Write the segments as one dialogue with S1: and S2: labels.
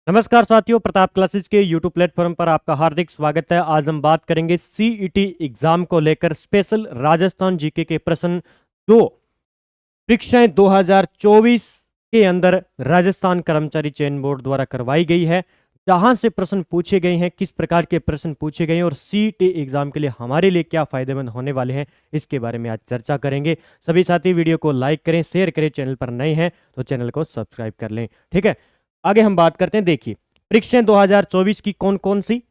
S1: नमस्कार साथियों, प्रताप क्लासेस के यूट्यूब प्लेटफॉर्म पर आपका हार्दिक स्वागत है। आज हम बात करेंगे सीईटी एग्जाम को लेकर स्पेशल राजस्थान जीके के प्रश्न। दो परीक्षाएं 2024 के अंदर राजस्थान कर्मचारी चयन बोर्ड द्वारा करवाई गई है, जहां से प्रश्न पूछे गए हैं, किस प्रकार के प्रश्न पूछे गए हैं और सीईटी एग्जाम के लिए हमारे लिए क्या फायदेमंद होने वाले हैं, इसके बारे में आज चर्चा करेंगे। सभी साथी वीडियो को लाइक करें, शेयर करें, चैनल पर नए हैं तो चैनल को सब्सक्राइब कर लें। ठीक है, आगे हम बात करते हैं। देखिए, परीक्षाएं 2024 की कौन कौन सी,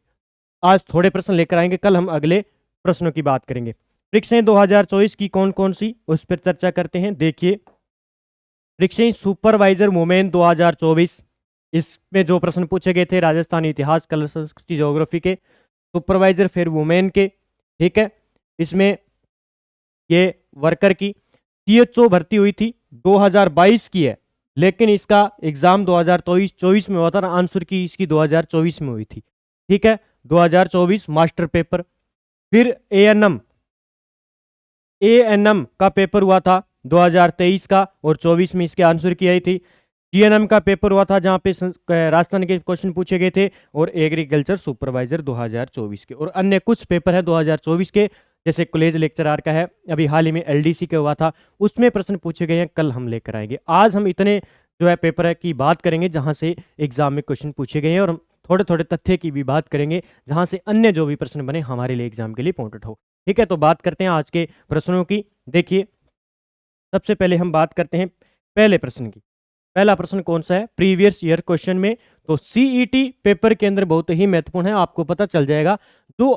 S1: आज थोड़े प्रश्न लेकर आएंगे, कल हम अगले प्रश्नों की बात करेंगे। परीक्षाएं 2024 की कौन कौन सी, उस पर चर्चा करते हैं। देखिए, परीक्षाएं सुपरवाइजर वुमेन 2024, इसमें जो प्रश्न पूछे गए थे राजस्थानी इतिहास, कला, संस्कृति, ज्योग्राफी के सुपरवाइजर फिर वुमेन के। ठीक है, इसमें ये वर्कर की सीएचओ भर्ती हुई थी 2022 की है, लेकिन इसका एग्जाम 2024 में हुआ था, आंसर की इसकी 2024 में हुई थी। ठीक है, 2024 मास्टर पेपर। फिर एएनएम का पेपर हुआ था 2023 का, और 24 में इसके आंसर की आई थी। जीएनएम का पेपर हुआ था, जहां पे राजस्थान के क्वेश्चन पूछे गए थे, और एग्रीकल्चर सुपरवाइजर 2024 के। और अन्य कुछ पेपर है 2024 के, जैसे कॉलेज लेक्चरर का है, अभी हाल ही में एलडीसी का हुआ था, उसमें प्रश्न पूछे गए हैं, कल हम लेकर आएंगे। आज हम इतने जो है पेपर है की बात करेंगे जहां से एग्जाम में क्वेश्चन पूछे गए हैं, और हम थोड़े थोड़े तथ्य की भी बात करेंगे, जहां से अन्य जो भी प्रश्न बने हमारे लिए एग्जाम के लिए इंपॉर्टेंट हो। ठीक है, तो बात करते हैं आज के प्रश्नों की। देखिए, सबसे पहले हम बात करते हैं पहले प्रश्न की। पहला प्रश्न कौन सा है, प्रीवियस ईयर क्वेश्चन में। तो सीईटी पेपर के अंदर बहुत ही महत्वपूर्ण है, आपको पता चल जाएगा। जो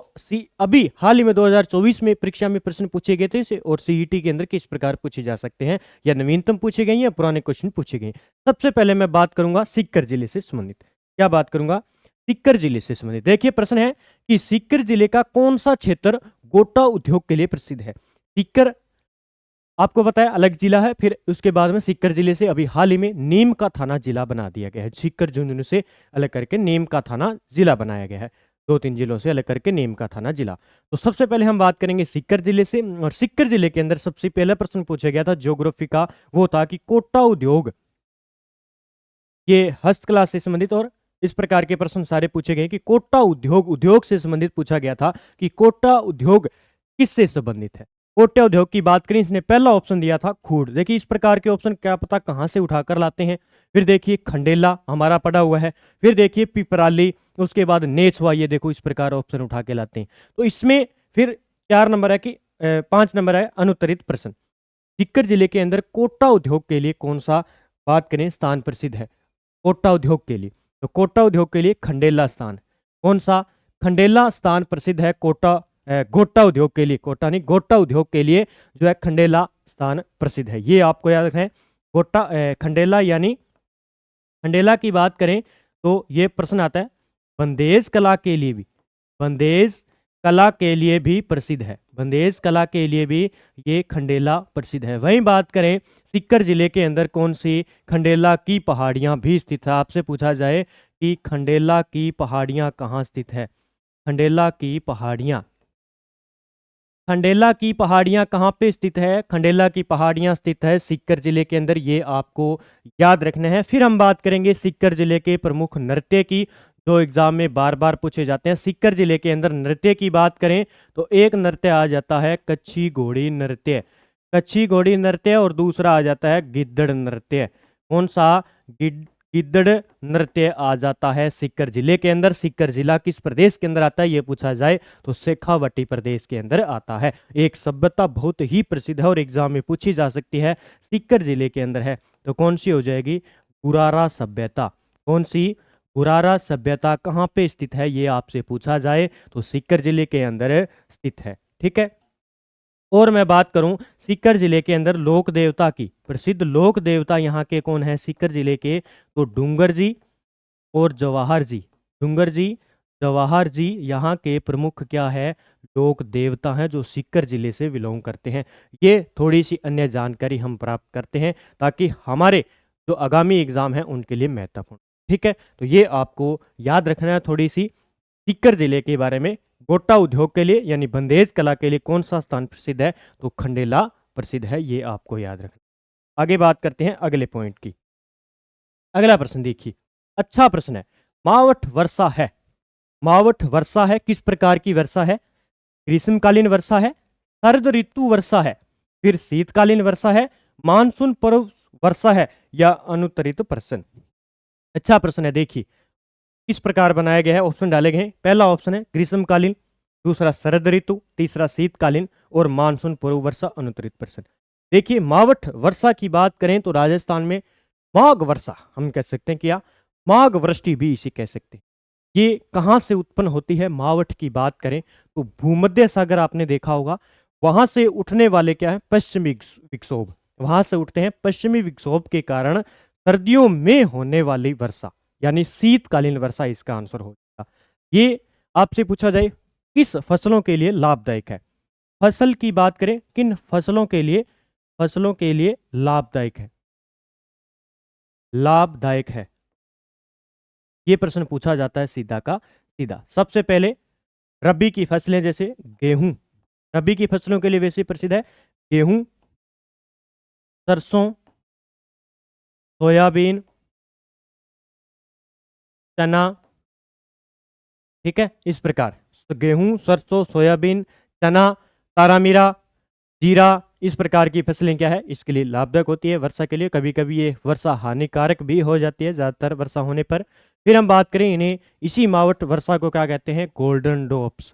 S1: अभी हाल ही में 2024 में परीक्षा में प्रश्न पूछे गए थे, और सीईटी के अंदर किस प्रकार पूछे जा सकते हैं, या नवीनतम पूछे गए या पुराने क्वेश्चन पूछे गए। सबसे पहले मैं बात करूंगा सीकर जिले से संबंधित। क्या बात करूंगा, सीकर जिले से संबंधित। देखिए, प्रश्न है कि सीकर जिले का कौन सा क्षेत्र गोटा उद्योग के लिए प्रसिद्ध है। सीकर आपको पता है अलग जिला है, फिर उसके बाद में सीकर जिले से अभी हाल ही में नीम का थाना जिला बना दिया गया है। सीकर झुंझुनू से अलग करके नीम का थाना जिला बनाया गया है, 2-3 जिलों से अलग करके नीम का थाना जिला। तो सबसे पहले हम बात करेंगे सीकर जिले से, और सीकर जिले के अंदर सबसे पहला प्रश्न पूछा गया था ज्योग्राफी का, वो था कि कोटा उद्योग, ये हस्तकला से संबंधित, और इस प्रकार के प्रश्न सारे पूछे गए कि कोटा उद्योग से संबंधित पूछा गया था कि कोटा उद्योग किससे संबंधित है। कोटा उद्योग की बात करें, इसने पहला ऑप्शन दिया था खूड़। देखिए, इस प्रकार के ऑप्शन क्या पता कहां से उठाकर लाते हैं। फिर देखिए, खंडेला हमारा पड़ा हुआ है। फिर देखिए, पिपराली, उसके बाद नेछवा, ये देखो इस प्रकार ऑप्शन उठा के लाते हैं। तो इसमें फिर 4 नंबर है कि 5 नंबर है अनुत्तरित प्रश्न। सीकर जिले के अंदर कोटा उद्योग के लिए कौन सा बात करें स्थान प्रसिद्ध है। कोटा उद्योग के लिए, तो कोटा उद्योग के लिए खंडेला स्थान, कौन सा, खंडेला स्थान प्रसिद्ध है। गोटा उद्योग के लिए, कोटा नहीं, गोटा उद्योग के लिए जो है खंडेला स्थान प्रसिद्ध है, ये आपको याद रखना है। खंडेला यानी खंडेला की बात करें तो ये प्रश्न आता है, बंदेज कला के लिए भी, बंदेज कला के लिए भी प्रसिद्ध है, बंदेज कला के लिए भी ये खंडेला प्रसिद्ध है। वहीं बात करें सीकर जिले के अंदर कौन सी, खंडेला की पहाड़ियां भी स्थित है। आपसे पूछा जाए कि खंडेला की पहाड़ियां कहाँ स्थित है, खंडेला की पहाड़ियां, खंडेला की पहाड़ियां कहाँ पे स्थित है, खंडेला की पहाड़ियां स्थित है सीकर जिले के अंदर, ये आपको याद रखना है। फिर हम बात करेंगे सीकर जिले के प्रमुख नृत्य की, जो एग्जाम में बार बार पूछे जाते हैं। सीकर जिले के अंदर नृत्य की बात करें तो एक नृत्य आ जाता है कच्छी घोड़ी नृत्य, कच्छी घोड़ी नृत्य, और दूसरा आ जाता है गिद्दड़ नृत्य। कौन सा, गिद्दड़ नृत्य आ जाता है सीकर जिले के अंदर। सीकर जिला किस प्रदेश के अंदर आता है, ये पूछा जाए तो शेखावटी प्रदेश के अंदर आता है। एक सभ्यता बहुत ही प्रसिद्ध है और एग्जाम में पूछी जा सकती है, सीकर जिले के अंदर है, तो कौन सी हो जाएगी, गुरारा सभ्यता। कौन सी, गुरारा सभ्यता कहाँ पे स्थित है, ये आपसे पूछा जाए तो सीकर जिले के अंदर स्थित है। ठीक है, और मैं बात करूं सीकर जिले के अंदर लोक देवता की, प्रसिद्ध लोक देवता यहाँ के कौन है सीकर जिले के, तो डूंगर जी और जवाहर जी। डूंगर जी, जवाहर जी यहाँ के प्रमुख क्या है, लोक देवता हैं, जो सीकर जिले से बिलोंग करते हैं। ये थोड़ी सी अन्य जानकारी हम प्राप्त करते हैं ताकि हमारे जो आगामी एग्जाम है उनके लिए महत्वपूर्ण। ठीक है, तो ये आपको याद रखना है थोड़ी सी सीकर जिले के बारे में। गोटा उद्योग के लिए यानी बंदेज कला के लिए कौन सा स्थान प्रसिद्ध है, तो खंडेला प्रसिद्ध है, ये आपको याद रखना। आगे बात करते हैं अगले पॉइंट की। अगला प्रश्न देखिए, अच्छा प्रश्न है, मावठ वर्षा है। मावठ वर्षा है, किस प्रकार की वर्षा है? ग्रीष्मकालीन वर्षा है, शरद ऋतु वर्षा है, फिर शीतकालीन वर्षा है, मानसून पूर्व वर्षा है, या अनुत्तरित प्रश्न। अच्छा प्रश्न है, देखिए किस प्रकार बनाया गया है, ऑप्शन डाले गए हैं। पहला ऑप्शन है ग्रीष्मकालीन, दूसरा शरद ऋतु, तीसरा शीतकालीन और मानसून पूर्व वर्षा अनुत्तरित प्रश्न। देखिए मावठ वर्षा की बात करें तो राजस्थान में माघ वर्षा हम कह सकते हैं, क्या माघ वृष्टि भी इसे कह सकते हैं। ये कहाँ से उत्पन्न होती है? मावठ की बात करें तो भूमध्य सागर आपने देखा होगा, वहां से उठने वाले क्या है? पश्चिमी विक्षोभ, वहां से उठते हैं पश्चिमी विक्षोभ के कारण सर्दियों में होने वाली वर्षा, यानी शीतकालीन वर्षा इसका आंसर हो जाएगा। ये आपसे पूछा जाए किस फसलों के लिए लाभदायक है? फसल की बात करें, किन फसलों के लिए, फसलों के लिए लाभदायक है, लाभदायक है, ये प्रश्न पूछा जाता है सीधा का सीधा। सबसे पहले रबी की फसलें जैसे गेहूं, रबी की फसलों के लिए वैसे प्रसिद्ध है गेहूं, सरसों, सोयाबीन, चना, ठीक है, इस प्रकार तो गेहूं, सरसों, सोयाबीन, चना, तारामीरा, जीरा, इस प्रकार की फसलें क्या है इसके लिए लाभदायक होती है वर्षा के लिए। कभी कभी ये वर्षा हानिकारक भी हो जाती है ज़्यादातर वर्षा होने पर। फिर हम बात करें इन्हें, इसी मावठ वर्षा को क्या कहते हैं? गोल्डन ड्रॉप्स,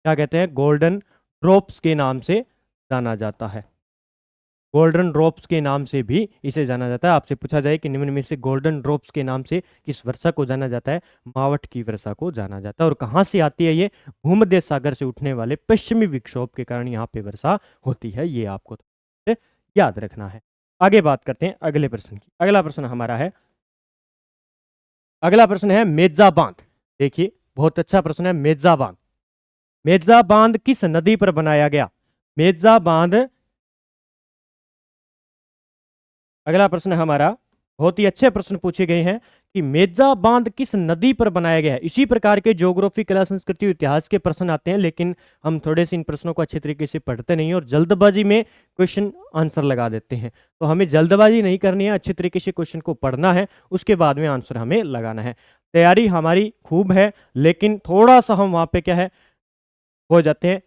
S1: क्या कहते हैं? गोल्डन ड्रॉप्स के नाम से जाना जाता है, गोल्डन ड्रॉप्स के नाम से भी इसे जाना जाता है। आपसे पूछा जाए कि निम्न में से गोल्डन ड्रॉप्स के नाम से किस वर्षा को जाना जाता है? मावठ की वर्षा को जाना जाता है। और कहाँ से आती है ये? भूमध्य सागर से उठने वाले पश्चिमी विक्षोभ के कारण यहाँ पे वर्षा होती है, ये आपको याद रखना है। आगे बात करते हैं अगले प्रश्न की। अगला प्रश्न हमारा है, अगला प्रश्न है मेजा बांध। देखिए बहुत अच्छा प्रश्न है, मेजा बांध। मेजा बांध किस नदी पर बनाया गया? मेजा बांध, अगला प्रश्न हमारा, बहुत ही अच्छे प्रश्न पूछे गए हैं कि मेजा बांध किस नदी पर बनाया गया है। इसी प्रकार के ज्योग्राफी, कला, संस्कृति, इतिहास के प्रश्न आते हैं, लेकिन हम थोड़े से इन प्रश्नों को अच्छे तरीके से पढ़ते नहीं और जल्दबाजी में क्वेश्चन आंसर लगा देते हैं। तो हमें जल्दबाजी नहीं करनी है, अच्छे तरीके से क्वेश्चन को पढ़ना है, उसके बाद में आंसर हमें लगाना है। तैयारी हमारी खूब है, लेकिन थोड़ा सा हम वहाँ पे क्या है हो जाते हैं,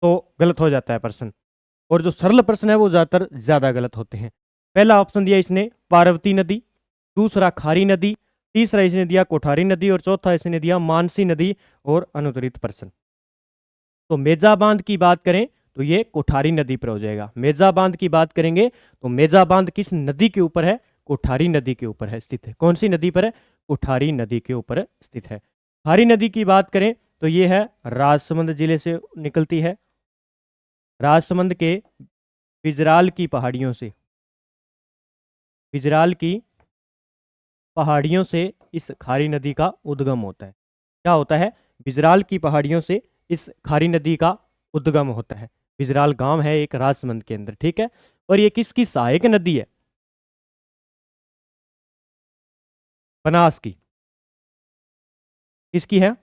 S1: तो गलत हो जाता है प्रश्न, और जो सरल प्रश्न है वो ज़्यादातर ज़्यादा गलत होते हैं। पहला ऑप्शन दिया इसने पार्वती नदी, दूसरा खारी नदी, तीसरा इसने दिया कोठारी नदी और चौथा इसने दिया मानसी नदी और अनुत्तरित प्रश्न। तो मेजा बांध की बात करें तो ये कोठारी नदी पर हो जाएगा। मेजा बांध की बात करेंगे तो मेजा बांध किस नदी के ऊपर है? कोठारी नदी के ऊपर है स्थित है। कौन सी नदी पर है? कोठारी नदी के ऊपर स्थित है। खारी नदी की बात करें तो ये है राजसमंद जिले से निकलती है, राजसमंद के बिजराल की पहाड़ियों से, बिजराल की पहाड़ियों से इस खारी नदी का उद्गम होता है। क्या होता है? बिजराल की पहाड़ियों से इस खारी नदी का उद्गम होता है। बिजराल गांव है एक राजसमंद के अंदर, ठीक है। और ये किसकी सहायक नदी है? बनास की। किसकी है?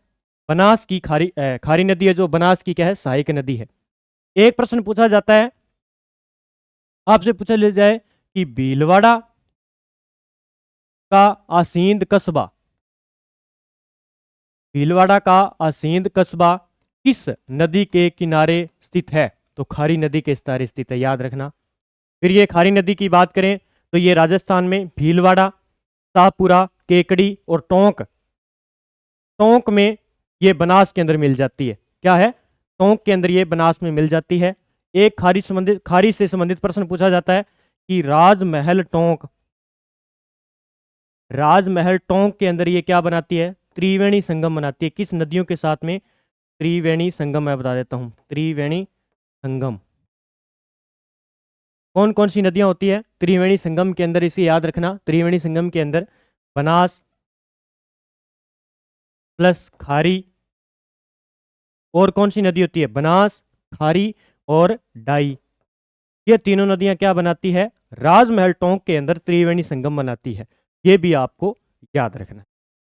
S1: बनास की खारी नदी है, जो बनास की क्या है? सहायक नदी है। एक प्रश्न पूछा जाता है, आपसे पूछा ले जाए कि भीलवाड़ा का आसींद कस्बा, भीलवाड़ा का आसींद कस्बा किस नदी के किनारे स्थित है? तो खारी नदी के किनारे स्थित है, याद रखना। फिर ये खारी नदी की बात करें तो ये राजस्थान में भीलवाड़ा, शाहपुरा, केकड़ी और टोंक, टोंक में ये बनास के अंदर मिल जाती है। क्या है? टोंक के अंदर ये बनास में मिल जाती है। एक खारी से संबंधित प्रश्न पूछा जाता है कि राजमहल टोंक, राजमहल टोंक के अंदर ये क्या बनाती है? त्रिवेणी संगम बनाती है। किस नदियों के साथ में? त्रिवेणी संगम, मैं बता देता हूं, त्रिवेणी संगम। कौन कौन सी नदियां होती है त्रिवेणी संगम के अंदर? इसे याद रखना, त्रिवेणी संगम के अंदर बनास प्लस खारी, और कौन सी नदी होती है? बनास, खारी और डाई। ये तीनों नदियां क्या बनाती है? राजमहल टोंक के अंदर त्रिवेणी संगम बनाती है। ये भी आपको याद रखना।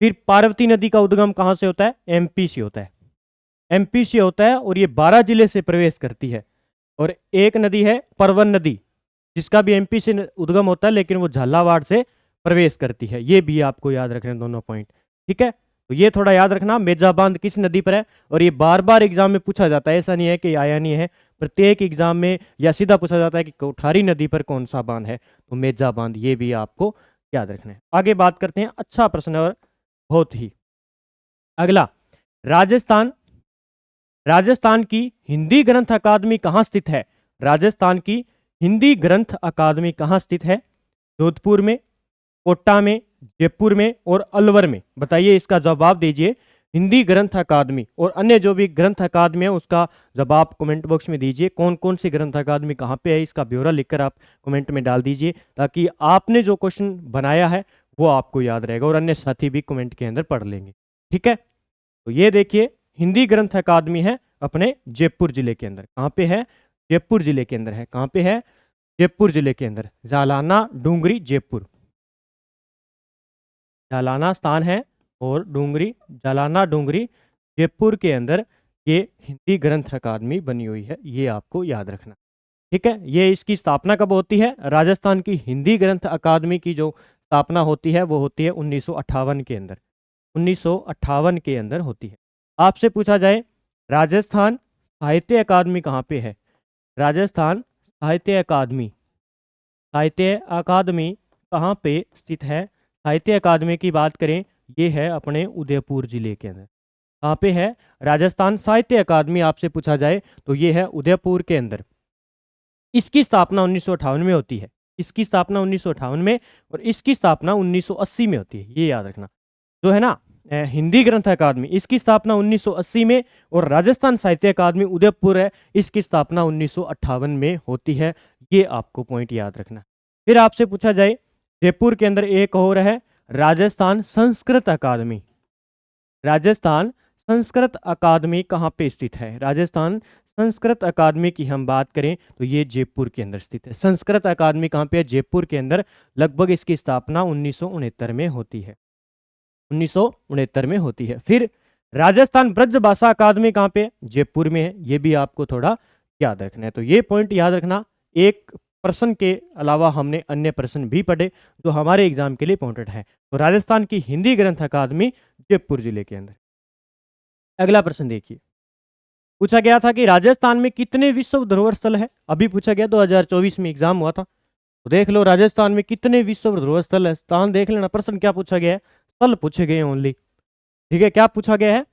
S1: फिर पार्वती नदी का उद्गम कहां से होता है? एमपी से होता है, एमपी से होता है और ये 12 जिले से प्रवेश करती है। और एक नदी है परवन नदी, जिसका भी एमपी से उद्गम होता है, लेकिन वो झालावाड़ से प्रवेश करती है। ये भी आपको याद रखने दोनों पॉइंट, ठीक है। तो ये थोड़ा याद रखना, मेजा बांध किस नदी पर है, और ये बार बार एग्जाम में पूछा जाता है, ऐसा नहीं है कि आया नहीं है, प्रत्येक एग्जाम में या सीधा पूछा जाता है कि कोठारी नदी पर कौन सा बांध है, तो मेजा बांध, ये भी आपको याद रखना है। आगे बात करते हैं, अच्छा प्रश्न और बहुत ही। अगला, राजस्थान, राजस्थान की हिंदी ग्रंथ अकादमी कहाँ स्थित है? राजस्थान की हिंदी ग्रंथ अकादमी कहाँ स्थित है? जोधपुर में, कोटा में, जयपुर में और अलवर में। बताइए, इसका जवाब दीजिए। हिंदी ग्रंथ अकादमी और अन्य जो भी ग्रंथ अकादमी है उसका जवाब कमेंट बॉक्स में दीजिए। कौन कौन सी ग्रंथ अकादमी कहाँ पे है, इसका ब्यौरा लिखकर आप कमेंट में डाल दीजिए, ताकि आपने जो क्वेश्चन बनाया है वो आपको याद रहेगा और अन्य साथी भी कमेंट के अंदर पढ़ लेंगे, ठीक है। तो ये देखिए, हिंदी ग्रंथ अकादमी है अपने जयपुर जिले के अंदर। कहाँ पे है? जयपुर जिले के अंदर है। कहाँ पे है? जयपुर जिले के अंदर, जालाना डूंगरी जयपुर, जालाना स्थान है और डूंगरी, जालाना डूंगरी जयपुर के अंदर ये हिंदी ग्रंथ अकादमी बनी हुई है, ये आपको याद रखना, ठीक है। ये इसकी स्थापना कब होती है? राजस्थान की हिंदी ग्रंथ अकादमी की जो स्थापना होती है वो होती है 1958 के अंदर, 1958 के अंदर होती है। आपसे पूछा जाए, राजस्थान साहित्य अकादमी कहाँ पे है? राजस्थान साहित्य अकादमी, साहित्य अकादमी कहाँ पे स्थित है? साहित्य अकादमी की बात करें, ये है अपने उदयपुर जिले के अंदर। कहाँ पे है राजस्थान साहित्य अकादमी? आपसे पूछा जाए तो ये है उदयपुर के अंदर। इसकी स्थापना 1958 में होती है, इसकी स्थापना 1958 में, और इसकी स्थापना 1980 में होती है, ये याद रखना। जो है ना हिंदी ग्रंथ अकादमी, इसकी स्थापना 1980 में, और राजस्थान साहित्य अकादमी उदयपुर है, इसकी स्थापना 1958 में होती है। ये आपको पॉइंट याद रखना। फिर आपसे पूछा जाए, जयपुर के अंदर एक और है राजस्थान संस्कृत अकादमी। राजस्थान संस्कृत अकादमी कहाँ पे स्थित है? राजस्थान संस्कृत अकादमी की हम बात करें तो ये जयपुर के अंदर स्थित है। संस्कृत अकादमी कहाँ पे है? जयपुर के अंदर। लगभग इसकी स्थापना 1969 में होती है, 1969 में होती है। फिर राजस्थान ब्रज भाषा अकादमी कहाँ पे? जयपुर में है। ये भी आपको थोड़ा याद रखना है। तो ये पॉइंट याद रखना। एक प्रश्न के अलावा हमने अन्य प्रश्न भी पढ़े जो हमारे एग्जाम के लिए इंपॉर्टेंट है। तो राजस्थान की हिंदी ग्रंथ अकादमी जयपुर जिले के अंदर। अगला प्रश्न देखिए, पूछा गया था कि राजस्थान में कितने विश्व धरोहर स्थल है? अभी पूछा गया, 2024 में एग्जाम हुआ था, तो देख लो राजस्थान में कितने विश्व धरोहर स्थल है, स्थान देख लेना। प्रश्न क्या पूछा गया है? स्थल पूछे गए ओनली, ठीक है। क्या पूछा गया है?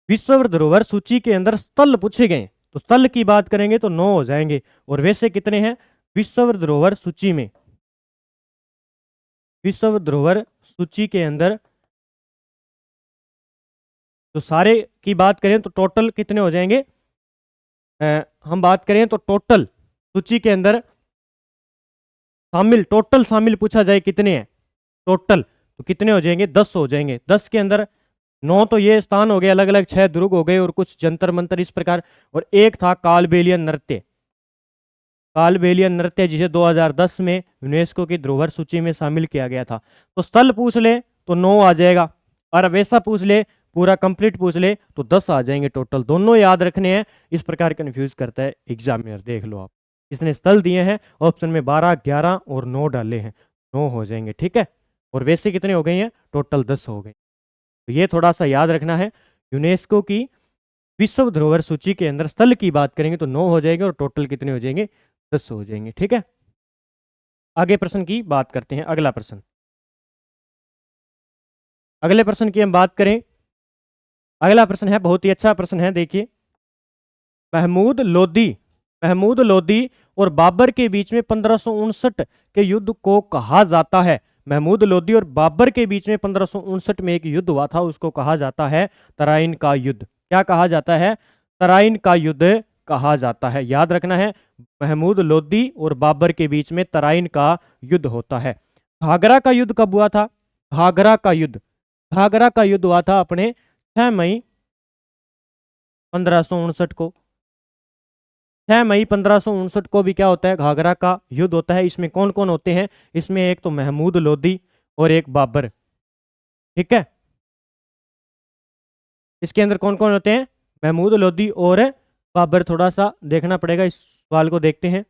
S1: विश्व धरोहर सूची के अंदर स्थल पूछे गए, तो स्थल की बात करेंगे तो 9 हो जाएंगे। और वैसे कितने हैं विश्व धरोहर सूची में? विश्व धरोहर सूची के अंदर तो सारे की बात करें तो टोटल कितने हो जाएंगे? हम बात करें तो टोटल सूची के अंदर शामिल, टोटल शामिल पूछा जाए कितने हैं टोटल, तो कितने हो जाएंगे? 10 हो जाएंगे। 10 के अंदर 9 तो ये स्थान हो गए अलग अलग, 6 दुर्ग हो गए और कुछ जंतर मंतर इस प्रकार, और एक था कालबेलियन नृत्य। कालबेलियन नृत्य जिसे 2010 में यूनेस्को की धरोहर सूची में शामिल किया गया था। तो स्थल पूछ ले तो 9 आ जाएगा, और वैसा पूछ ले पूरा कंप्लीट पूछ ले तो 10 आ जाएंगे टोटल। दोनों याद रखने हैं, इस प्रकार कंफ्यूज करता है एग्जामिनर। देख लो आप, इसने स्थल दिए हैं ऑप्शन में 12, 11 और 9 डाले हैं, 9 हो जाएंगे, ठीक है। और वैसे कितने हो गए हैं? टोटल 10 हो गए। तो ये थोड़ा सा याद रखना है। यूनेस्को की विश्व धरोहर सूची के अंदर स्थल की बात करेंगे तो 9 हो जाएंगे और टोटल कितने हो जाएंगे? 10 हो जाएंगे, ठीक है। आगे प्रश्न की बात करते हैं। अगला प्रश्न, अगले प्रश्न की हम बात करें, अगला प्रश्न है बहुत ही अच्छा प्रश्न है। देखिए, महमूद लोदी, महमूद लोदी और बाबर के बीच में 1559 के युद्ध को कहा जाता है? महमूद लोदी और बाबर के बीच में 1559 में एक युद्ध हुआ था, उसको कहा जाता है तराइन का युद्ध। क्या कहा जाता है? तराइन का युद्ध कहा जाता है। याद रखना है, महमूद लोदी और बाबर के बीच में तराइन का युद्ध होता है। घाघरा का युद्ध कब हुआ था? घाघरा का युद्ध, घाघरा का युद्ध हुआ था अपने 6 मई 1559 को। 6 मई 1559 को भी क्या होता है? घाघरा का युद्ध होता है। इसमें कौन कौन होते हैं? इसमें एक तो महमूद लोदी और एक बाबर, ठीक है। इसके अंदर कौन कौन होते हैं? महमूद लोदी और बाबर। थोड़ा सा देखना पड़ेगा, इस सवाल को देखते हैं।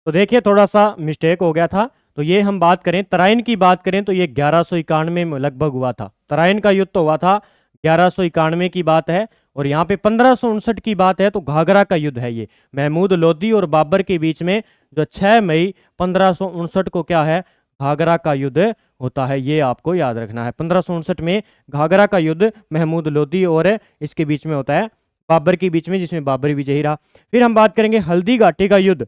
S1: तो देखिए थोड़ा सा मिस्टेक हो गया था। तो ये हम बात करें तराइन की बात करें तो ये 1191 में लगभग हुआ था। तराइन का युद्ध तो हुआ था 1191 की बात है। और यहाँ पे 1559 की बात है तो घाघरा का युद्ध है ये, महमूद लोधी और बाबर के बीच में, जो 6 मई 1559 को क्या है, घाघरा का युद्ध होता है। ये आपको याद रखना है, 1559 में घाघरा का युद्ध महमूद लोधी और इसके बीच में होता है, बाबर के बीच में, जिसमें बाबर विजयी रहा। फिर हम बात करेंगे हल्दी घाटी का युद्ध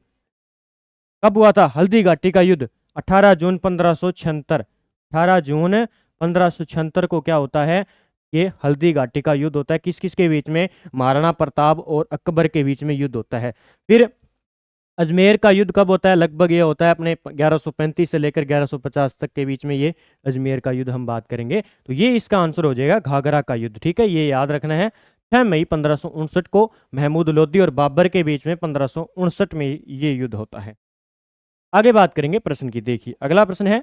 S1: कब हुआ था। हल्दी घाटी का युद्ध 18 जून 1576, 18 जून 1576 को क्या होता है, ये हल्दी घाटी का युद्ध होता है। किस किस के बीच में, महाराणा प्रताप और अकबर के बीच में युद्ध होता है। फिर अजमेर का युद्ध कब होता है, लगभग ये होता है अपने 1135 से लेकर 1150 तक के बीच में, ये अजमेर का युद्ध हम बात करेंगे। तो ये इसका आंसर हो जाएगा घाघरा का युद्ध, ठीक है, ये याद रखना है। 6 मई 1559 को महमूद लोधी और बाबर के बीच में 1559 में ये युद्ध होता है। आगे बात करेंगे प्रश्न की। देखिए अगला प्रश्न है,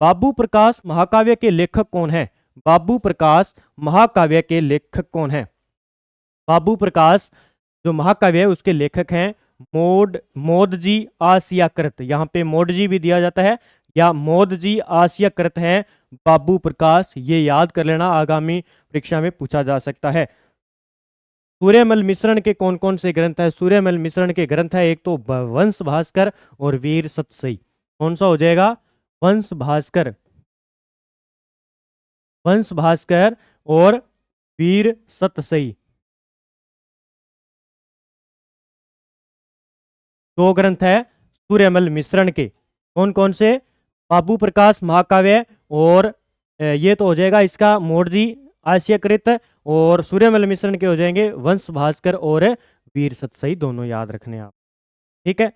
S1: बाबू प्रकाश महाकाव्य के लेखक कौन है। बाबू प्रकाश महाकाव्य के लेखक कौन है। बाबू प्रकाश जो महाकाव्य है उसके लेखक हैं मोदजी आसियाकृत। यहाँ पे मोदजी भी दिया जाता है या मोदजी आसियाकृत हैं बाबू प्रकाश, ये याद कर लेना, आगामी परीक्षा में पूछा जा सकता है। सूर्यमल मिश्रण के कौन कौन से ग्रंथ है। सूर्यमल मिश्रण के ग्रंथ है एक तो वंश भास्कर और वीर सतसई। कौन सा हो जाएगा, वंश भास्कर, वंश भास्कर और वीर सतसई, दो ग्रंथ है सूर्यमल मिश्रण के। कौन कौन से, बाबू प्रकाश महाकाव्य और ये तो हो जाएगा इसका मोडजी आसियाकृत, और सूर्यमल मिश्रण के हो जाएंगे वंश भास्कर और वीर सतसई, दोनों याद रखने आप, ठीक है।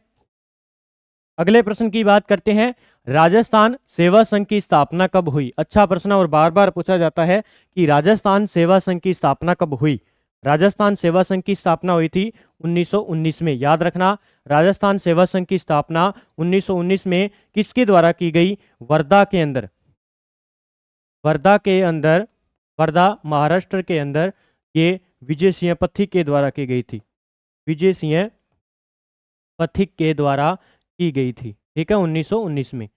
S1: अगले प्रश्न की बात करते हैं, राजस्थान सेवा संघ की स्थापना कब हुई। अच्छा प्रश्न और बार बार पूछा जाता है कि राजस्थान सेवा संघ की स्थापना कब हुई। राजस्थान सेवा संघ की स्थापना हुई थी 1919 में, याद रखना। राजस्थान सेवा संघ की स्थापना 1919 में किसके द्वारा की गई, वर्धा के अंदर, वर्धा के अंदर, वर्धा महाराष्ट्र के अंदर, ये विजय सिंह पथिक के द्वारा की गई थी, विजय सिंह पथिक के द्वारा की गई थी, ठीक है, 1919 में।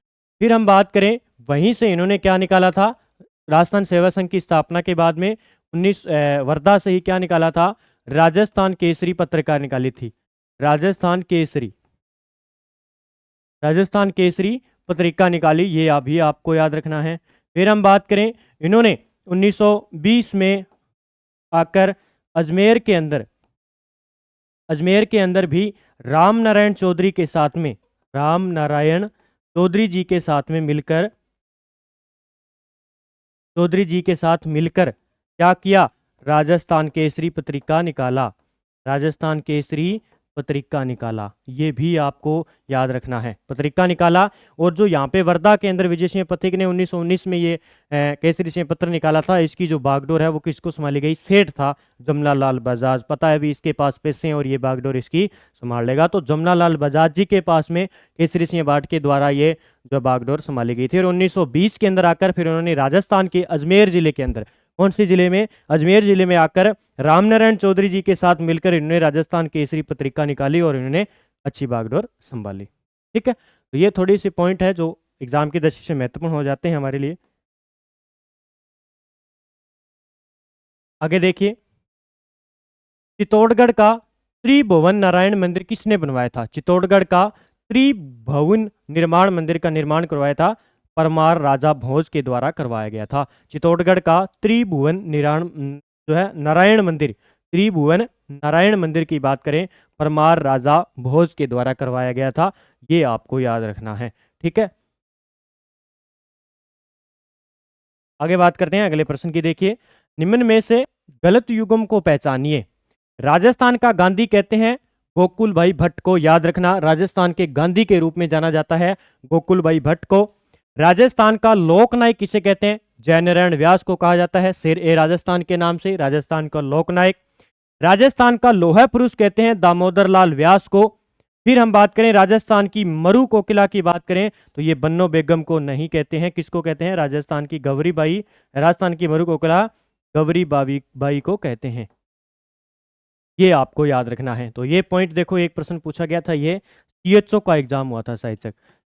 S1: फिर हम बात करें वहीं से इन्होंने क्या निकाला था, राजस्थान सेवा संघ की स्थापना के बाद में वर्धा से ही क्या निकाला था, राजस्थान केसरी पत्रिका निकाली थी, राजस्थान केसरी, राजस्थान केसरी पत्रिका निकाली, ये अभी आपको याद रखना है। फिर हम बात करें, इन्होंने 1920 में आकर अजमेर के अंदर, अजमेर के अंदर भी राम नारायण चौधरी के साथ में, राम नारायण चौधरी जी के साथ में मिलकर, चौधरी जी के साथ मिलकर क्या किया, राजस्थान केसरी पत्रिका निकाला, राजस्थान केसरी पत्रिका निकाला, ये भी आपको याद रखना है, पत्रिका निकाला। और जो यहाँ पे वर्धा के अंदर विजय सिंह पथिक ने 1919 में ये केसरी सिंह पत्र निकाला था, इसकी जो बागडोर है वो किसको संभाली गई, सेठ था जमना लाल बजाज, पता है अभी इसके पास पैसे हैं और ये बागडोर इसकी संभाल लेगा। तो जमना लाल बजाज जी के पास में केसरी सिंह बाट के द्वारा ये जो बागडोर संभाली गई थी। और 1920 के अंदर आकर फिर उन्होंने राजस्थान के अजमेर जिले के अंदर, कौन सी जिले में, अजमेर जिले में आकर रामनारायण चौधरी जी के साथ मिलकर इन्होंने राजस्थान केसरी पत्रिका निकाली और इन्होंने अच्छी बागडोर संभाली, ठीक है। तो ये थोड़ी सी पॉइंट है जो एग्जाम की दृष्टि से महत्वपूर्ण हो जाते हैं हमारे लिए। आगे देखिए, चित्तौड़गढ़ का त्रिभुवन नारायण मंदिर किसने बनवाया था। चित्तौड़गढ़ का त्रिभुवन निर्माण मंदिर का निर्माण करवाया था परमार राजा भोज के द्वारा करवाया गया था। चित्तौड़गढ़ का त्रिभुवन निर्माण जो है नारायण मंदिर, त्रिभुवन नारायण मंदिर की बात करें, परमार राजा भोज के द्वारा करवाया गया था, ये आपको याद रखना है, ठीक है। आगे बात करते हैं अगले प्रश्न की। देखिए, निम्न में से गलत युग्म को पहचानिए। राजस्थान का गांधी कहते हैं गोकुल भाई भट्ट को, याद रखना, राजस्थान के गांधी के रूप में जाना जाता है गोकुल भाई भट्ट को। राजस्थान का लोकनायक किसे कहते हैं, जयनारायण व्यास को कहा जाता है, शेर ए राजस्थान के नाम से राजस्थान का लोकनायक। राजस्थान का लोहा पुरुष कहते हैं दामोदर लाल व्यास को। फिर हम बात करें राजस्थान की मरु कोकिला की बात करें तो ये बन्नो बेगम को नहीं कहते हैं, किसको कहते हैं, राजस्थान की गौरी बाई, राजस्थान की मरु कोकिला गौरी बाई को कहते हैं, ये आपको याद रखना है। तो ये पॉइंट देखो, एक प्रश्न पूछा गया था ये टीएचओ का एग्जाम हुआ था शायद तक,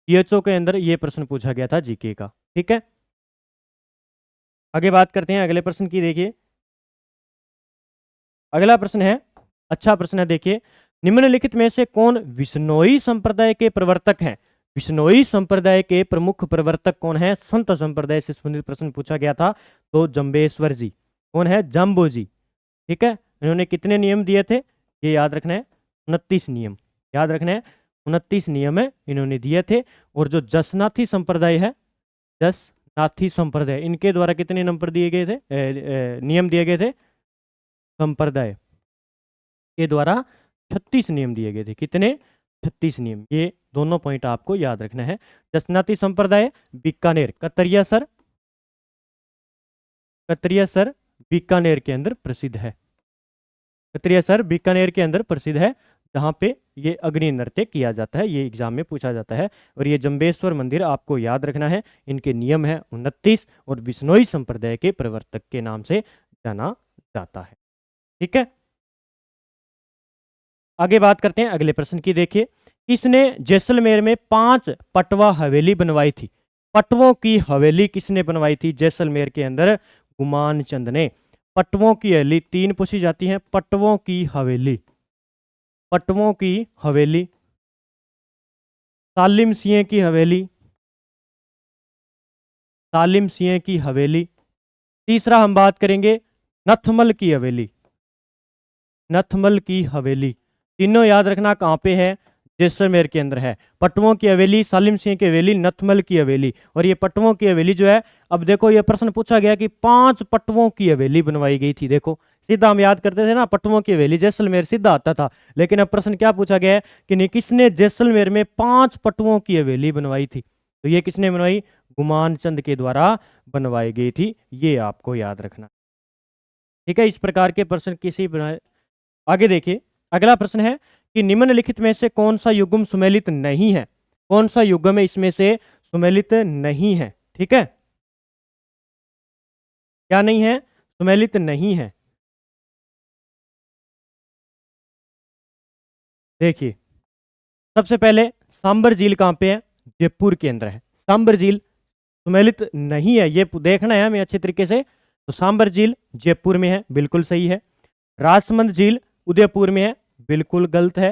S1: टीएचओ के अंदर ये प्रश्न पूछा गया था जीके का। ठीक है, आगे बात करते हैं अगले प्रश्न की। देखिए अगला प्रश्न है, अच्छा प्रश्न है, देखिए निम्नलिखित में से कौन विश्नोई संप्रदाय के प्रवर्तक हैं? विश्नोई संप्रदाय के प्रमुख प्रवर्तक कौन है? संत संप्रदाय से संबंधित प्रश्न पूछा गया था। तो जम्बेश्वर जी। कौन है? जाम्बो जी। ठीक है, इन्होंने कितने नियम दिए थे? ये याद रखना है, 29 नियम याद रखना है, 29 नियम है इन्होंने दिए थे। और जो जसनाथी संप्रदाय है, जसनाथी संप्रदाय, इनके द्वारा कितने नंबर दिए गए थे, नियम दिए गए थे? संप्रदाय के द्वारा 36 नियम दिए गए थे। कितने? 36 नियम। ये दोनों पॉइंट आपको याद रखना है। जसनाती संप्रदाय बीकानेर, कतरिया सर, कतरिया सर बीकानेर के अंदर प्रसिद्ध है। कतरिया सर बीकानेर के अंदर प्रसिद्ध है, जहाँ पे ये अग्नि नृत्य किया जाता है। ये एग्जाम में पूछा जाता है। और ये जम्बेश्वर मंदिर आपको याद रखना है। इनके नियम है 29 और बिश्नोई संप्रदाय के प्रवर्तक के नाम से जाना जाता है। ठीक है, आगे बात करते हैं अगले प्रश्न की। देखिए किसने जैसलमेर में 5 पटवा हवेली बनवाई थी? पटवों की हवेली किसने बनवाई थी जैसलमेर के अंदर? गुमान चंद ने। पटवों की हवेली 3 पूछी जाती है। पटवों की हवेली, पटवों की हवेली, सालिम सिंह की हवेली, सालिम सिंह की हवेली। तीसरा हम बात करेंगे नथमल की हवेली, नथमल की हवेली। तीनों याद रखना कहाँ पे है? जैसलमेर के अंदर है। पटवों की हवेली, सालिम सिंह की हवेली, नथमल की हवेली। और ये पटवों की हवेली जो है, अब देखो ये प्रश्न पूछा गया कि 5 पटवों की हवेली बनवाई गई थी। देखो सीधा हम याद करते थे ना, पटवों की हवेली जैसलमेर सीधा आता था। लेकिन अब प्रश्न क्या पूछा गया है कि किसने जैसलमेर में 5 पटवों की हवेली बनवाई थी? तो ये किसने बनवाई? गुमान चंद के द्वारा बनवाई गई थी। ये आपको याद रखना। ठीक है, इस प्रकार के प्रश्न किसी बनाए। आगे देखिए अगला प्रश्न है कि निम्नलिखित में से कौन सा युग्म सुमेलित नहीं है? कौन सा युग्म है इसमें से सुमेलित नहीं है? ठीक है, क्या नहीं है? सुमेलित नहीं है। देखिए सबसे पहले सांबर झील कहाँ पे है? जयपुर के अंदर है। सांबर झील सुमेलित नहीं है, ये देखना है हमें अच्छे तरीके से। तो सांबर झील जयपुर में है, बिल्कुल सही है। राजसमंद झील उदयपुर में है, बिल्कुल गलत है।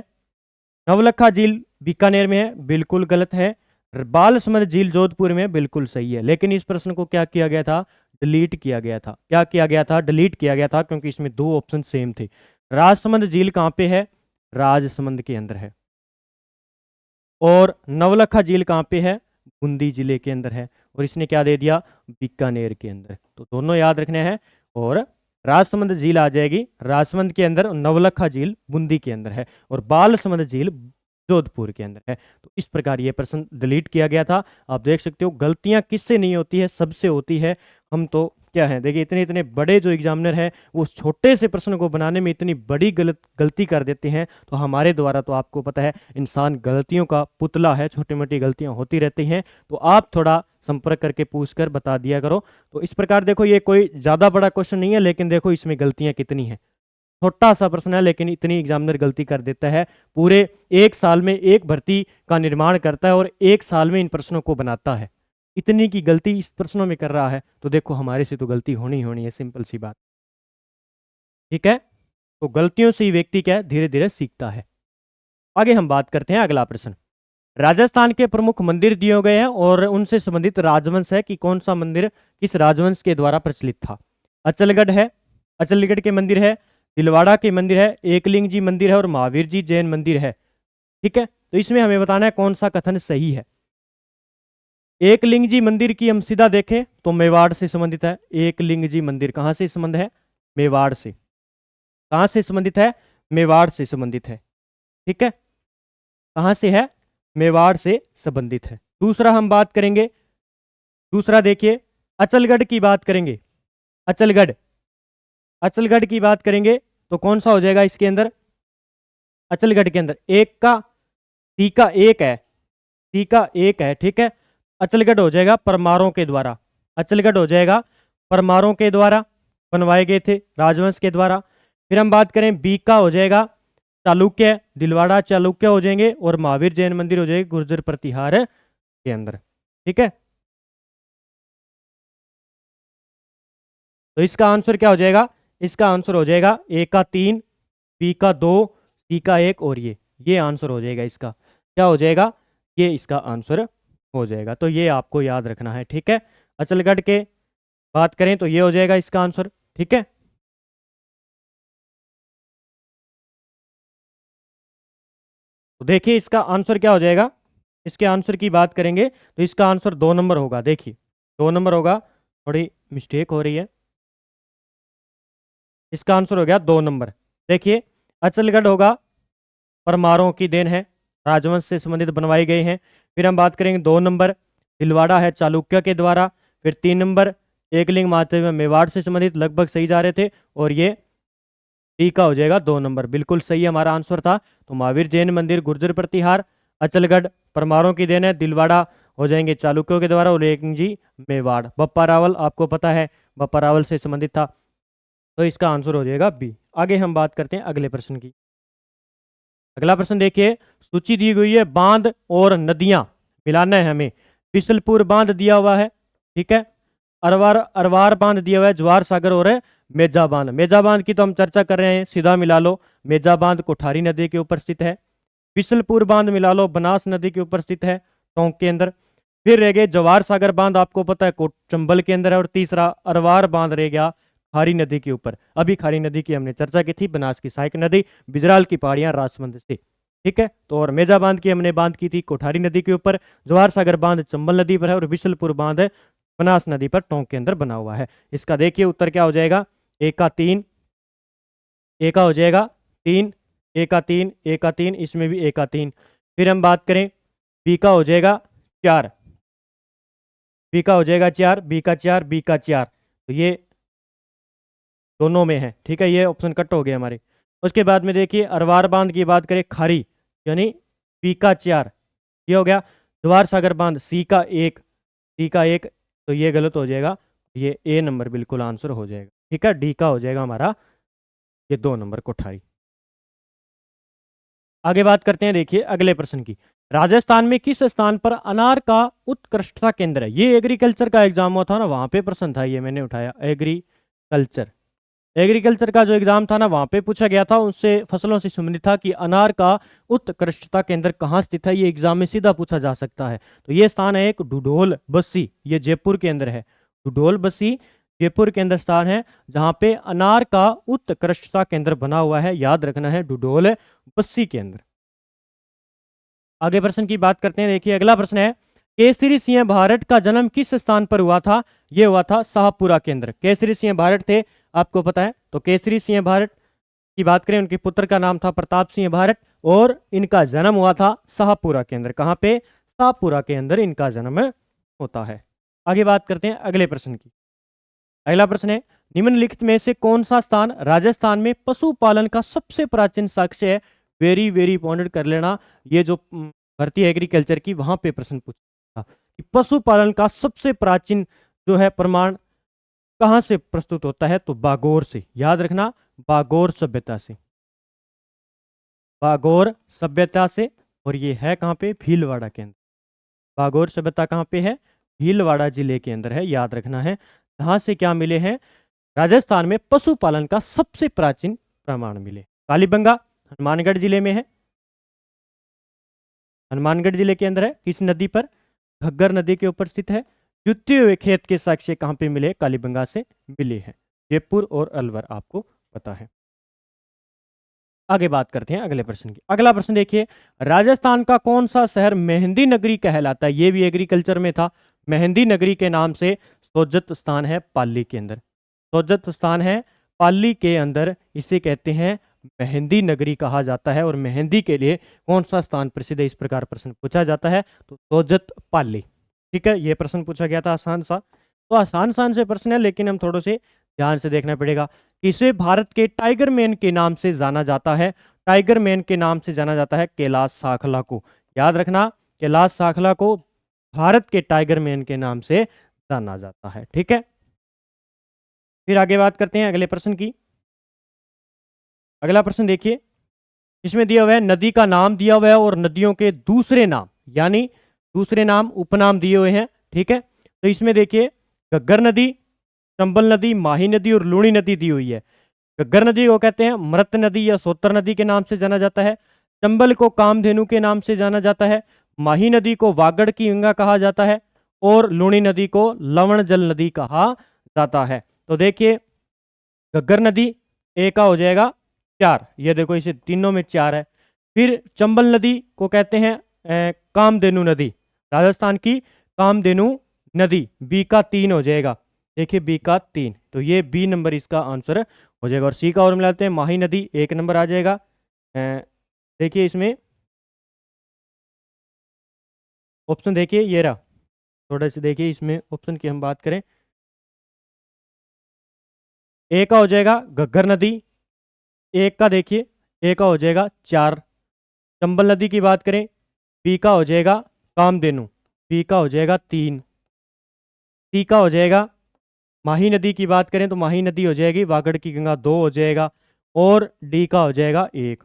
S1: नवलखा झील बीकानेर में है, बिल्कुल गलत है। बालसमंद झील जोधपुर में है, बिल्कुल सही है। लेकिन इस प्रश्न को क्या किया गया था? डिलीट किया गया था। क्या किया गया था? डिलीट किया गया था, क्योंकि इसमें 2 ऑप्शन सेम थे। राजसमंद झील कहाँ पे है? राजसमंद के अंदर है। और नवलखा झील कहाँ पे है? बूंदी जिले के अंदर है। और इसने क्या दे दिया? बीकानेर के अंदर। तो दोनों याद रखने हैं। और राजसमंद झील आ जाएगी राजसमंद के अंदर, नवलखा झील बूंदी के अंदर है, और बालसमंद झील जोधपुर के अंदर है। तो इस प्रकार ये प्रश्न डिलीट किया गया था। आप देख सकते हो गलतियां किससे नहीं होती है? सबसे होती है। हम तो क्या है, देखिए इतने इतने बड़े जो एग्जामिनर है वो छोटे से प्रश्न को बनाने में इतनी बड़ी गलती कर देते हैं। तो हमारे द्वारा तो आपको पता है इंसान गलतियों का पुतला है, छोटी मोटी गलतियां होती रहती हैं। तो आप थोड़ा संपर्क करके पूछ कर बता दिया करो। तो इस प्रकार देखो ये कोई ज़्यादा बड़ा क्वेश्चन नहीं है, लेकिन देखो इसमें गलतियां कितनी हैं। छोटा सा प्रश्न है लेकिन इतनी एग्जामिनर गलती कर देता है। पूरे 1 साल में एक भर्ती का निर्माण करता है और 1 साल में इन प्रश्नों को बनाता है। इतनी की गलती इस प्रश्नों में कर रहा है, तो देखो हमारे से तो गलती होनी ही होनी है, सिंपल सी बात। ठीक है, तो गलतियों से ही व्यक्ति क्या है, धीरे धीरे सीखता है। आगे हम बात करते हैं अगला प्रश्न। राजस्थान के प्रमुख मंदिर दिए गए हैं और उनसे संबंधित राजवंश है कि कौन सा मंदिर किस राजवंश के द्वारा प्रचलित था। अचलगढ़ है, अचलगढ़ के मंदिर है, दिलवाड़ा के मंदिर है, एकलिंग जी मंदिर है और महावीर जी जैन मंदिर है। ठीक है, तो इसमें हमें बताना है कौन सा कथन सही है। एकलिंग जी मंदिर की हम सीधा देखें तो मेवाड़ से संबंधित है। एकलिंग जी मंदिर कहाँ से संबंध है? मेवाड़ से। कहाँ से संबंधित है? मेवाड़ से संबंधित है। ठीक है, कहाँ से है? मेवाड़ से संबंधित है। दूसरा हम बात करेंगे, दूसरा देखिए अचलगढ़ की बात करेंगे। अचलगढ़, अचलगढ़ की बात करेंगे तो कौन सा हो जाएगा इसके अंदर? अचलगढ़ के अंदर एक का सी का एक है, सी का एक है। ठीक है, अचलगढ़ हो जाएगा परमारों के द्वारा। अचलगढ़ हो जाएगा परमारों के द्वारा बनवाए गए थे, राजवंश के द्वारा। फिर हम बात करें बी का हो जाएगा चालुक्य, दिलवाड़ा चालुक्य हो जाएंगे और महावीर जैन मंदिर हो जाएगा गुर्जर प्रतिहार के अंदर। ठीक है, तो इसका आंसर क्या हो जाएगा? इसका आंसर हो जाएगा ए का 3, बी का 2, सी का 1 और ये आंसर हो जाएगा इसका। क्या हो जाएगा? ये इसका आंसर हो जाएगा। तो ये आपको याद रखना है। ठीक है, अचलगढ़ के बात करें तो ये हो जाएगा इसका आंसर। ठीक है, तो देखिए इसका आंसर क्या हो जाएगा। इसके आंसर की बात करेंगे तो इसका आंसर 2 नंबर होगा। देखिए 2 नंबर होगा, थोड़ी मिस्टेक हो रही है। इसका आंसर हो गया 2 नंबर। देखिए अचलगढ़ होगा, परमारों की देन है, राजवंश से संबंधित बनवाई गई हैं। फिर हम बात करेंगे 2 नंबर, भीलवाड़ा है चालुक्य के द्वारा। फिर 3 नंबर, एकलिंग महादेव मेवाड़ से संबंधित, लगभग सही जा रहे थे। और ये डी का हो जाएगा 2 नंबर, बिल्कुल सही हमारा आंसर था। तो महावीर जैन मंदिर गुर्जर प्रतिहार, अचलगढ़ परमारों की देन है, दिलवाड़ा हो जाएंगे चालुक्यों के द्वारा, और एकलिंग जी मेवाड़। बप्पा रावल आपको पता है बप्पा रावल से संबंधित था, तो इसका आंसर हो जाएगा बी। आगे हम बात करते हैं अगले प्रश्न की। अगला प्रश्न देखिए, सूची दी गई है बांध और नदियां मिलाना है हमें। बिशलपुर बांध दिया हुआ है, ठीक है, अरवार अरवार बांध दिया हुआ है, जवार सागर और मेजा बांध। मेजा बांध की तो हम चर्चा कर रहे हैं, सीधा मिला लो। मेजा बांध कोठारी नदी के ऊपर स्थित है। बिशलपुर बांध मिला लो, बनास नदी के ऊपर स्थित है, टोंक के अंदर। फिर रह गए जवार सागर बांध, आपको पता है चंबल के अंदर है। और तीसरा अरवार बांध रह गया खारी नदी के ऊपर। अभी खारी नदी की हमने चर्चा की थी, बनास की सहायक नदी, बिजराल की पहाड़ियां राजसमंद से। ठीक है, तो और मेजा बांध की हमने बांध की थी कोठारी नदी के ऊपर, जवाहर सागर बांध चंबल नदी पर है, और बिशलपुर बांध बनास नदी पर टोंक के अंदर बना हुआ है। इसका देखिए उत्तर क्या हो जाएगा, ए का 3, ए का हो जाएगा 3, ए का 3, ए का 3, इसमें भी ए का 3। फिर हम बात करें बी का हो जाएगा 4, बी का हो जाएगा 4, बी का 4, बी का 4। तो ये दोनों में है। ठीक है, ये ऑप्शन कट हो गए हमारे। उसके बाद में देखिए अरवार बांध की बात करें, खारी यानी पी का 4, ये हो गया। जवाहर सागर बांध सी का 1, सी का 1, तो ये गलत हो जाएगा, ये ए नंबर बिल्कुल आंसर हो जाएगा। ठीक है, डी का हो जाएगा हमारा ये 2 नंबर कोठारी। आगे बात करते हैं, देखिए अगले प्रश्न की। राजस्थान में किस स्थान पर अनार का उत्कृष्टता केंद्र है? ये एग्रीकल्चर का एग्जाम हुआ था ना, वहां पे प्रश्न था, ये मैंने उठाया। एग्रीकल्चर, एग्रीकल्चर का जो एग्जाम था ना, वहां पे पूछा गया था, उससे फसलों से संबंधित था कि अनार का उत्कृष्टता केंद्र कहाँ स्थित है। ये एग्जाम में सीधा पूछा जा सकता है। तो ये स्थान है एक डुडोल बस्सी, ये जयपुर के अंदर है। डुडोल बस्सी जयपुर के अंदर स्थान है जहां पे अनार का उत्कृष्टता केंद्र बना हुआ है। याद रखना है, डुडोल बस्सी के अंदर। आगे प्रश्न की बात करते हैं, देखिए अगला प्रश्न है, केसरी सिंह भारत का जन्म किस स्थान पर हुआ था? यह हुआ था शाहपुरा के अंदर। केसरी सिंह भारत थे, आपको पता है। तो केसरी सिंह भारत की बात करें, उनके पुत्र का नाम था प्रताप सिंह भारत, और इनका जन्म हुआ था शाहपुरा के अंदर। कहां पे? शाहपुरा के अंदर इनका जन्म होता है। आगे बात करते हैं अगले प्रश्न की। अगला प्रश्न है, निम्नलिखित में से कौन सा स्थान राजस्थान में पशुपालन का सबसे प्राचीन साक्ष्य है? वेरी वेरी इंपॉर्टेंट कर लेना, ये जो भर्ती एग्रीकल्चर की वहां पे प्रश्न पूछा था कि पशुपालन का सबसे प्राचीन जो है प्रमाण कहां से प्रस्तुत होता है? तो बागोर से। याद रखना, बागोर सभ्यता से, बागोर सभ्यता से। और ये है कहां पे? भीलवाड़ा के अंदर। बागोर सभ्यता कहां पे है? भीलवाड़ा जिले के अंदर है। याद रखना है, जहां से क्या मिले हैं? राजस्थान में पशुपालन का सबसे प्राचीन प्रमाण मिले। कालीबंगा हनुमानगढ़ जिले में है, हनुमानगढ़ जिले के अंदर है। किस नदी पर? घग्गर नदी के ऊपर स्थित है। जुते हुए खेत के साक्ष्य कहां पे मिले? कालीबंगा से मिले हैं। जयपुर और अलवर आपको पता है। आगे बात करते हैं अगले प्रश्न की। अगला प्रश्न देखिए, राजस्थान का कौन सा शहर मेहंदी नगरी कहलाता है? ये भी एग्रीकल्चर में था। मेहंदी नगरी के नाम से सोजत स्थान है पाली के अंदर। सोजत स्थान है पाली के अंदर, इसे कहते हैं मेहंदी नगरी कहा जाता है। और मेहंदी के लिए कौन सा स्थान प्रसिद्ध है? इस प्रकार प्रश्न पूछा जाता है, तो सोजत पाली। ठीक है, ये प्रश्न पूछा गया था आसान सा। तो आसान आसान से प्रश्न है, लेकिन हम थोड़े से ध्यान से देखना पड़ेगा। इसे भारत के टाइगर मैन के नाम से जाना जाता है। टाइगर मैन के नाम से जाना जाता है कैलाश साखला को। याद रखना, कैलाश साखला को भारत के टाइगर मैन के नाम से जाना जाता है। ठीक है, फिर आगे बात करते हैं अगले प्रश्न की। अगला प्रश्न देखिए, इसमें दिया हुआ है नदी का नाम दिया हुआ है और नदियों के दूसरे नाम, यानी दूसरे नाम उपनाम दिए हुए हैं। ठीक है, तो इसमें देखिए घग्गर नदी, चंबल नदी, माही नदी और लूणी नदी दी हुई है। घग्गर नदी को कहते हैं मृत नदी या सोतर नदी के नाम से जाना जाता है। चंबल को कामधेनु के नाम से जाना जाता है। माही नदी को वागड़ की गंगा कहा जाता है और लूणी नदी को लवण जल नदी कहा जाता है। तो देखिए घग्गर नदी ए का हो जाएगा 4, ये देखो इसे तीनों में 4 है। फिर चंबल नदी को कहते हैं कामधेनु नदी, राजस्थान की कामधेनु नदी, बी का 3 हो जाएगा। देखिए बी का 3, तो ये बी नंबर इसका आंसर हो जाएगा। और सी का और मिलाते हैं माही नदी 1 नंबर आ जाएगा। देखिए इसमें ऑप्शन देखिए ये रहा, थोड़ा से देखिए इसमें ऑप्शन की हम बात करें, ए का हो जाएगा घग्गर नदी, एक का देखिए ए का हो जाएगा 4। चंबल नदी की बात करें, बी का हो जाएगा कामधेनु, बी का हो जाएगा 3। सी का हो जाएगा माही नदी की बात करें तो माही नदी हो जाएगी वागड़ की गंगा 2 हो जाएगा। और डी का हो जाएगा 1,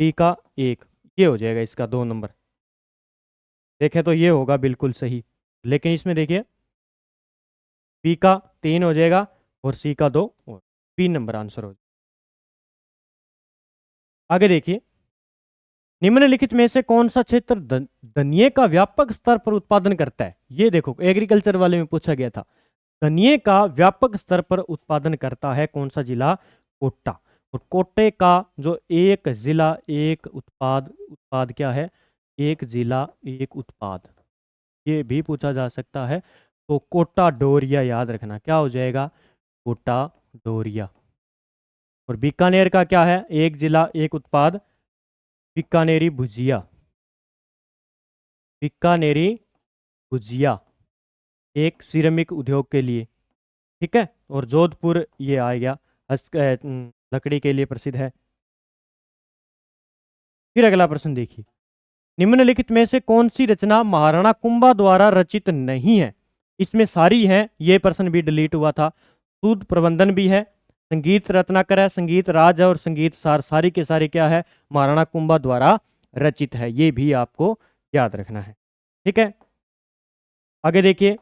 S1: डी का 1, ये हो जाएगा इसका 2 नंबर। देखें तो ये होगा बिल्कुल सही, लेकिन इसमें देखिए बी का 3 हो जाएगा और सी का 2 और 3 नंबर आंसर हो जाएगा। आगे देखिए निम्नलिखित में से कौन सा क्षेत्र धनिये का व्यापक स्तर पर उत्पादन करता है। ये देखो एग्रीकल्चर वाले में पूछा गया था, धनिये का व्यापक स्तर पर उत्पादन करता है कौन सा जिला, कोटा। और कोटे का जो एक जिला एक उत्पाद क्या है, एक जिला एक उत्पाद, ये भी पूछा जा सकता है। तो कोटा डोरिया याद रखना, क्या हो जाएगा कोटा डोरिया। और बीकानेर का क्या है, एक जिला एक उत्पाद, बीकानेरी भुजिया, बीकानेरी भुजिया एक सिरेमिक उद्योग के लिए। ठीक है, और जोधपुर ये आ गया लकड़ी के लिए प्रसिद्ध है। फिर अगला प्रश्न देखिए, निम्नलिखित में से कौन सी रचना महाराणा कुंभा द्वारा रचित नहीं है। इसमें सारी हैं, ये प्रश्न भी डिलीट हुआ था। सूद प्रबंधन भी है, संगीत रत्नाकर है, संगीत राज है और संगीत सार, सारी के सारी क्या है महाराणा कुंभा द्वारा रचित है, ये भी आपको याद रखना है। ठीक है, आगे देखिए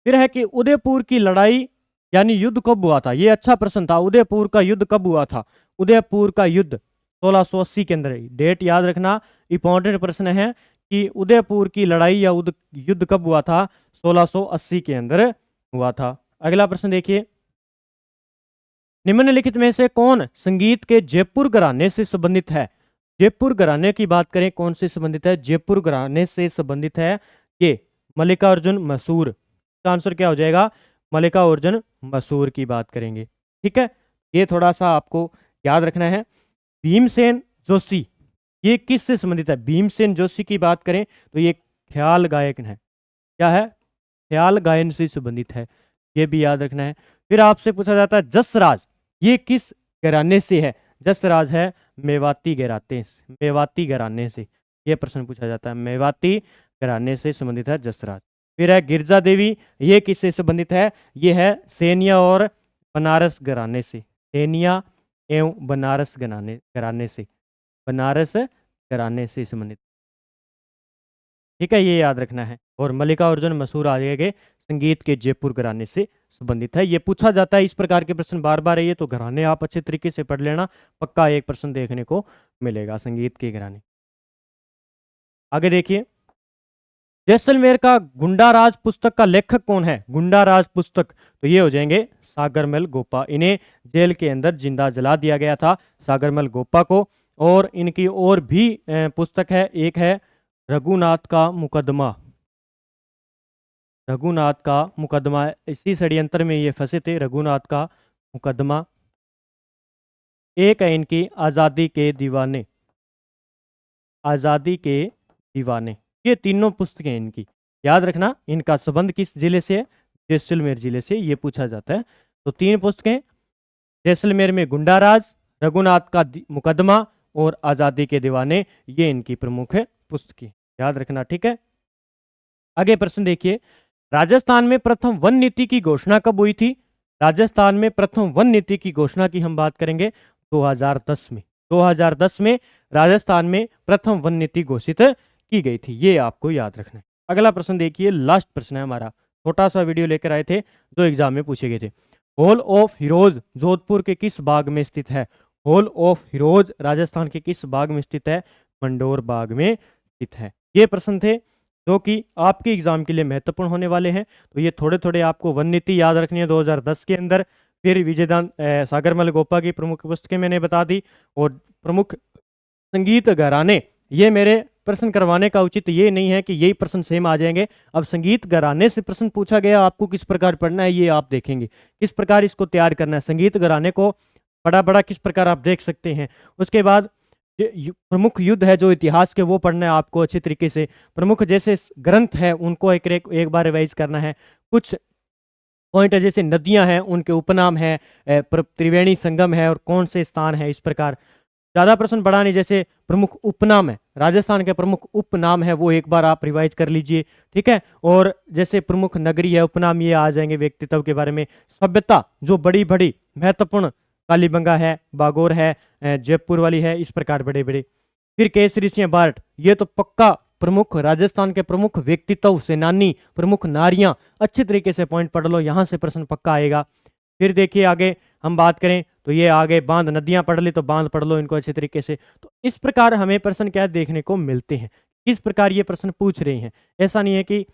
S1: फिर है कि उदयपुर की लड़ाई यानी युद्ध कब हुआ था। ये अच्छा प्रश्न था, उदयपुर का युद्ध कब हुआ था। उदयपुर का युद्ध 1680 के अंदर, डेट याद रखना, इंपॉर्टेंट प्रश्न है कि उदयपुर की लड़ाई या युद्ध कब हुआ था, 1680 के अंदर हुआ था। अगला प्रश्न देखिए, निम्नलिखित में से कौन संगीत के जयपुर घराने से संबंधित है। जयपुर घराने की बात करें कौन से संबंधित है, जयपुर घराने से संबंधित है ये मल्लिकार्जुन मसूर। इसका आंसर क्या हो जाएगा, मल्लिकार्जुन मसूर की बात करेंगे। ठीक है, ये थोड़ा सा आपको याद रखना है। भीमसेन जोशी ये किससे संबंधित है, भीमसेन जोशी की बात करें तो ये ख्याल गायक है, क्या है ख्याल गायन से संबंधित है, ये भी याद रखना है। फिर आपसे पूछा जाता है जसराज ये किस घराने से है, जसराज है मेवाती घराने से, ये प्रश्न पूछा जाता है, मेवाती घराने से संबंधित है जसराज। फिर है गिरजा देवी ये किससे संबंधित है, ये है सेनिया और बनारस घराने से, सेनिया एवं बनारस घराने से, बनारस घराने से संबंधित। ठीक है, ये याद रखना है। और मल्लिकार्जुन मसूर आगे संगीत के जयपुर घराने से संबंधित है, ये पूछा जाता है। इस प्रकार के प्रश्न बार बार है, तो घराने आप अच्छे तरीके से पढ़ लेना, पक्का एक प्रश्न देखने को मिलेगा संगीत के घराने। आगे देखिए, जैसलमेर का गुंडाराज पुस्तक का लेखक कौन है, गुंडाराज पुस्तक, तो ये हो जाएंगे सागरमल गोपा। इन्हें जेल के अंदर जिंदा जला दिया गया था सागरमल गोपा को। और इनकी और भी पुस्तक है, एक है रघुनाथ का मुकदमा, रघुनाथ का मुकदमा, इसी षड्यंत्र में ये फंसे थे, रघुनाथ का मुकदमा। एक है इनकी आज़ादी के दीवाने, आज़ादी के दीवाने, ये तीनों पुस्तकें इनकी याद रखना। इनका संबंध किस जिले से है, जैसलमेर जिले से, ये पूछा जाता है। तो 3 पुस्तकें, जैसलमेर में गुंडाराज, रघुनाथ का मुकदमा और आज़ादी के दीवाने, ये इनकी प्रमुख पुस्तकें याद रखना। ठीक है, आगे प्रश्न देखिए, राजस्थान में प्रथम वन नीति की घोषणा कब हुई थी। राजस्थान में प्रथम वन नीति की घोषणा की हम बात करेंगे 2010 में, 2010 में राजस्थान में प्रथम वन नीति घोषित की गई थी। ये आपको याद रखना है। अगला प्रश्न देखिए, लास्ट प्रश्न है हमारा, छोटा सा वीडियो लेकर आए थे जो एग्जाम में पूछे गए थे। हॉल ऑफ हीरोज जोधपुर के किस बाग में स्थित है? हॉल ऑफ हीरोज राजस्थान के किस बाग में स्थित है? मंडोर बाग में स्थित है। ये प्रश्न थे जो कि आपके एग्जाम के लिए महत्वपूर्ण होने वाले हैं। तो ये थोड़े थोड़े आपको वन नीति याद रखनी है 2010 के अंदर। फिर विजयदान सागरमल गोपा की प्रमुख पुस्तकें मैंने बता दी, और प्रमुख संगीत घराने। ये मेरे प्रश्न करवाने का उचित ये नहीं है कि यही प्रश्न सेम आ जाएंगे। अब संगीत घराने से प्रश्न पूछा गया, आपको किस प्रकार पढ़ना है ये आप देखेंगे, किस प्रकार इसको तैयार करना है। संगीत घराने को बड़ा बड़ा किस प्रकार आप देख सकते हैं। उसके बाद प्रमुख युद्ध है जो इतिहास के, वो पढ़ना है आपको अच्छी तरीके से। प्रमुख जैसे ग्रंथ है उनको एक बार रिवाइज करना है। कुछ पॉइंट है जैसे नदियां हैं उनके उपनाम है, त्रिवेणी संगम है और कौन से स्थान है, इस प्रकार। ज्यादा प्रश्न बड़ा नहीं, जैसे प्रमुख उपनाम है, राजस्थान के प्रमुख उपनाम है वो एक बार आप रिवाइज कर लीजिए, ठीक है। और जैसे प्रमुख नगरी है, उपनाम ये आ जाएंगे व्यक्तित्व के बारे में। सभ्यता जो बड़ी बड़ी महत्वपूर्ण, कालीबंगा है, बागोर है, जयपुर वाली है, इस प्रकार बड़े बड़े। फिर केसरी सिंह बार्ट, ये तो पक्का प्रमुख राजस्थान के प्रमुख व्यक्तित्व, सेनानी, प्रमुख नारियां, अच्छे तरीके से पॉइंट पढ़ लो, यहां से प्रश्न पक्का आएगा। फिर देखिए आगे हम बात करें तो ये आगे बांध, नदियां पढ़ ली तो बांध पढ़ लो इनको अच्छे तरीके से। तो इस प्रकार हमें प्रश्न क्या देखने को मिलते हैं, किस प्रकार ये प्रश्न पूछ रहे हैं। ऐसा नहीं है कि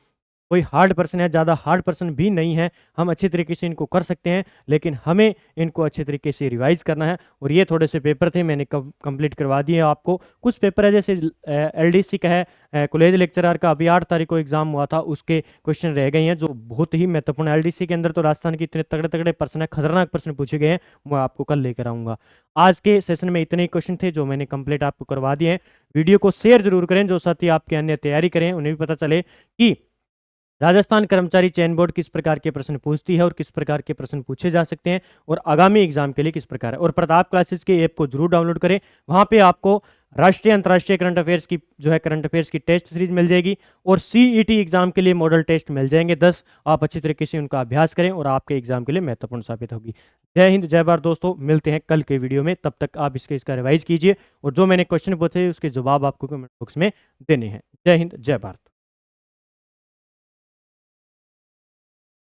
S1: कोई हार्ड प्रश्न है, ज़्यादा हार्ड प्रश्न भी नहीं है, हम अच्छे तरीके से इनको कर सकते हैं, लेकिन हमें इनको अच्छे तरीके से रिवाइज करना है। और ये थोड़े से पेपर थे मैंने कंप्लीट करवा दिए आपको। कुछ पेपर है जैसे एलडीसी का है, कॉलेज लेक्चरर का, अभी 8 तारीख को एग्जाम हुआ था, उसके क्वेश्चन रह गए हैं जो बहुत ही महत्वपूर्ण है। एलडीसी के अंदर तो राजस्थान के इतने तगड़े तगड़े प्रश्न है, खतरनाक प्रश्न पूछे गए हैं, वो आपको कल लेकर आऊंगा। आज के सेशन में इतने ही क्वेश्चन थे जो मैंने कंप्लीट आपको करवा दिए हैं। वीडियो को शेयर जरूर करें, जो साथी आपके अन्य तैयारी करें उन्हें भी पता चले कि राजस्थान कर्मचारी चयन बोर्ड किस प्रकार के प्रश्न पूछती है और किस प्रकार के प्रश्न पूछे जा सकते हैं और आगामी एग्जाम के लिए किस प्रकार है। और प्रताप क्लासेस के ऐप को जरूर डाउनलोड करें, वहां पे आपको राष्ट्रीय अंतर्राष्ट्रीय करंट अफेयर्स की जो है करंट अफेयर्स की टेस्ट सीरीज मिल जाएगी और सीईटी एग्जाम के लिए मॉडल टेस्ट मिल जाएंगे 10। आप अच्छी तरीके से उनका अभ्यास करें और आपके एग्जाम के लिए महत्वपूर्ण साबित होगी। जय हिंद, जय भारत दोस्तों, मिलते हैं कल के वीडियो में। तब तक आप इसका रिवाइज कीजिए और जो मैंने क्वेश्चन पूछे उसके जवाब आपको कमेंट बॉक्स में देने हैं। जय हिंद, जय भारत।